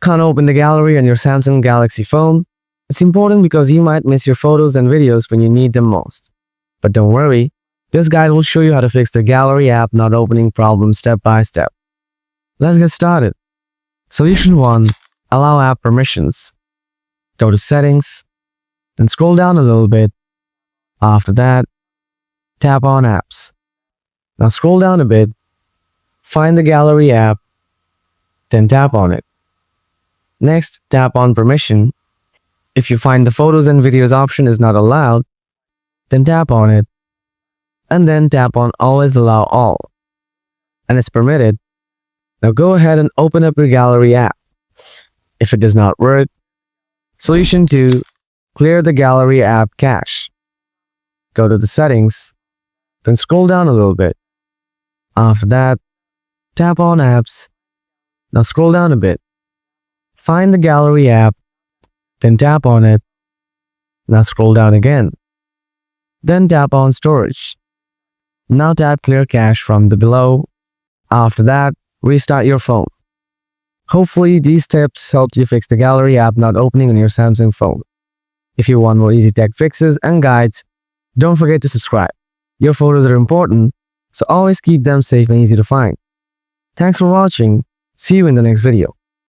Can't open the gallery on your Samsung Galaxy phone? It's important because you might miss your photos and videos when you need them most. But don't worry, this guide will show you how to fix the gallery app not opening problem step by step. Let's get started. Solution 1. Allow app permissions. Go to Settings, then scroll down a little bit. After that, tap on Apps. Now scroll down a bit, find the gallery app, then tap on it. Next, tap on Permission. If you find the Photos and Videos option is not allowed, then tap on it, and then tap on Always Allow All, and it's permitted. Now go ahead and open up your gallery app. If it does not work, Solution 2. Clear the gallery app cache. Go to the Settings, then scroll down a little bit. After that, tap on Apps. Now scroll down a bit. Find the gallery app, then tap on it. Now scroll down again. Then tap on Storage. Now tap Clear Cache from the below. After that, restart your phone. Hopefully, these steps helped you fix the gallery app not opening on your Samsung phone. If you want more easy tech fixes and guides, don't forget to subscribe. Your photos are important, so always keep them safe and easy to find. Thanks for watching. See you in the next video.